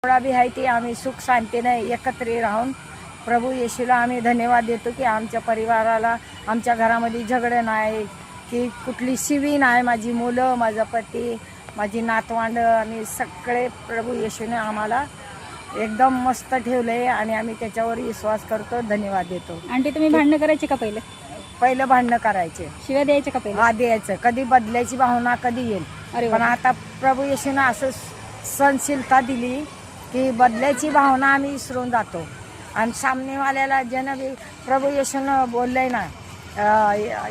थोडा बी आहे ती आम्ही सुख शांतीने एकत्र राहून प्रभू येशूला आम्ही धन्यवाद देतो की आमच्या परिवाराला, आमच्या घरामध्ये झगडं नाही, की कुठली शिवी नाही. माझी मुलं, माझा पती, माझी नातवंड, आम्ही सगळे प्रभू येशूने आम्हाला एकदम मस्त ठेवले आणि आम्ही त्याच्यावर विश्वास करतो, धन्यवाद देतो. आंटी तुम्ही भांडणं करायचे का पहिलं भांडणं करायचे, शिव्या द्यायचे का पहिले? हा द्यायचं. कधी बदलायची भावना कधी येईल, अरे पण आता प्रभू येशूने असं सहनशीलता दिली की बदलायची भावना आम्ही विसरून जातो. आणि सामनेवाल्याला ज्यानं बी प्रभू येशूनं बोललंय ना,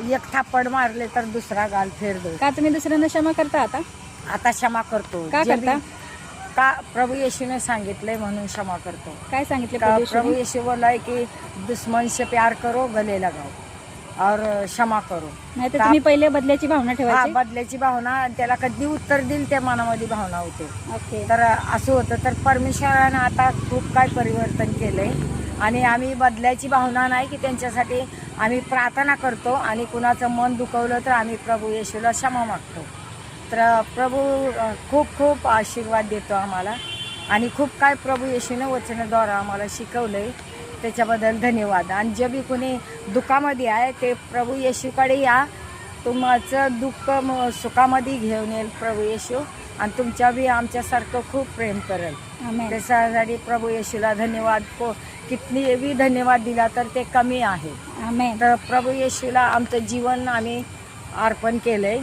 एक थापड मारले तर दुसरा गाल फेर दो. का तुम्ही दुसऱ्यांना क्षमा करता आता क्षमा करतो. का करता? का प्रभू येशूने सांगितलंय म्हणून क्षमा करतो. काय सांगितले प्रभू येशू बोला की दुश्मन से प्यार करो, गले लगाओ और क्षमा करो. नाही तर तुम्ही पहिले बदल्याची भावना हा, ठेवायची. बदल्याची भावना, त्याला कधी उत्तर देईल त्या मनामध्ये भावना होते. ओके. तर असं होतं. तर परमेश्वरानं आता खूप काय परिवर्तन केलंय आणि आम्ही बदलायची भावना नाही की त्यांच्यासाठी आम्ही प्रार्थना करतो आणि कुणाचं मन दुखवलं तर आम्ही प्रभू येशूला क्षमा मागतो. तर प्रभू खूप खूप आशीर्वाद देतो आम्हाला आणि खूप काय प्रभू येशूने वचनाद्वारा आम्हाला शिकवलंय, त्याच्याबद्दल धन्यवाद. आणि जे बी कोणी दुःखामध्ये आहे ते प्रभू येशूकडे या, तुमचं दुःख सुखामध्ये घेऊन येईल प्रभू येशू आणि तुमच्या बी आमच्यासारखं खूप प्रेम करेल. आमेन. त्याच्यासाठी प्रभू येशूला धन्यवाद. कितनी बी धन्यवाद दिला तर ते कमी आहे. आमेन. तर प्रभू येशूला आमचं जीवन आम्ही अर्पण केलंय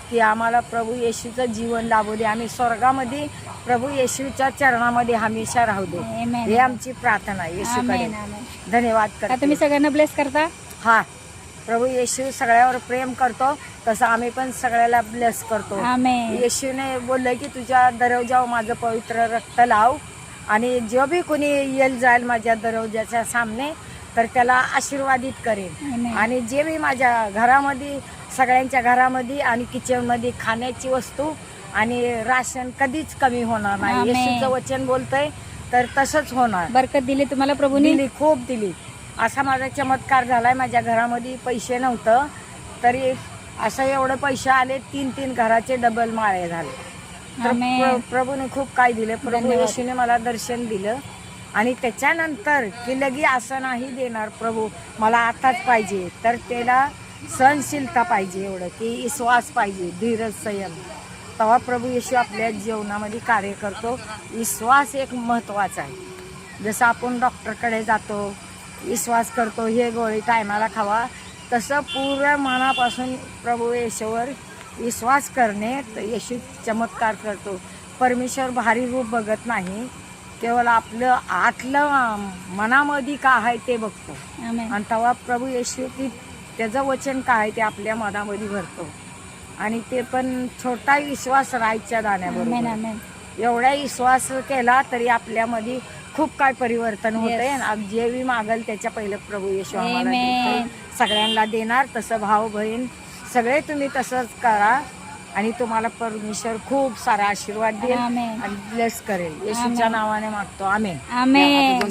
की आम्हाला प्रभू येशूचं जीवन लाभू दे. आम्ही स्वर्गामध्ये प्रभू येशूच्या चरणामध्ये हमेशा राहू दे, आमेन. हे आमची प्रार्थना आहे येशूकडे. आमेन. आमेन. धन्यवाद का करते. तुम्ही सगळ्यांना ब्लेस करता? हा, प्रभू येशू सगळ्यावर प्रेम करतो, तसं आम्ही पण सगळ्याला ब्लेस करतो. आमेन. येशूने बोललं की तुझ्या दरवाजावर माझं पवित्र रक्त लाव आणि जो बी कोणी येईल जाईल माझ्या दरवाजाच्या सामने तर त्याला आशीर्वादित करेन. आमेन. आणि जे बी माझ्या घरामध्ये, सगळ्यांच्या घरामध्ये आणि किचनमध्ये खाण्याची वस्तू आणि राशन कधीच कमी होणार नाही. आमेन. येशूचं वचन बोलतंय तर तसंच होणार. बरकत दिली तुम्हाला प्रभूने? दिली, खूप दिली. असा माझा चमत्कार झालाय. माझ्या घरामध्ये पैसे नव्हतं तरी असं एवढे पैसे आले, 3 घराचे डबल माळे झाले. तर आमेन. प्रभूने खूप काय दिले. प्रभू धन्यवाद. येशूने मला दर्शन दिलं आणि त्याच्यानंतर की लगी असं नाही देणार प्रभू मला आताच पाहिजे, तर त्याला सहनशीलता पाहिजे, एवढं की विश्वास पाहिजे, धीरज, संयम. तेव्हा प्रभू येशू आपल्या जीवनामध्ये कार्य करतो. विश्वास एक महत्त्वाचा आहे. जसं आपण डॉक्टरकडे जातो, विश्वास करतो हे गोळी टायमाला खावा, तसं पूर्ण मनापासून प्रभू येशूवर विश्वास करणे, तर येशू चमत्कार करतो. परमेश्वर भारी रूप बघत नाही, केवळ आपलं आतलं मनामध्ये काय आहे ते बघतो. आमेन. आणि तेव्हा प्रभू येशू की त्याचं वचन काय आहे ते आपल्या मनामध्ये भरतो आणि ते पण छोटा विश्वास राहायच्या आमेन. दाण्याबरोबर. आमेन. एवढा विश्वास केला तरी आपल्यामध्ये खूप काय परिवर्तन होतंय. जे बी मागल त्याच्या पहिलं प्रभू येशू आम्हाला देतोय. सगळ्यांना देणार. तसं भाऊ बहीण सगळे तुम्ही तसंच करा आणि तुम्हाला परमेश्वर खूप सारा आशीर्वाद देईल आमेन. आणि ब्लेस करेल. येशूच्या नावाने मागतो. आमेन. आमेन.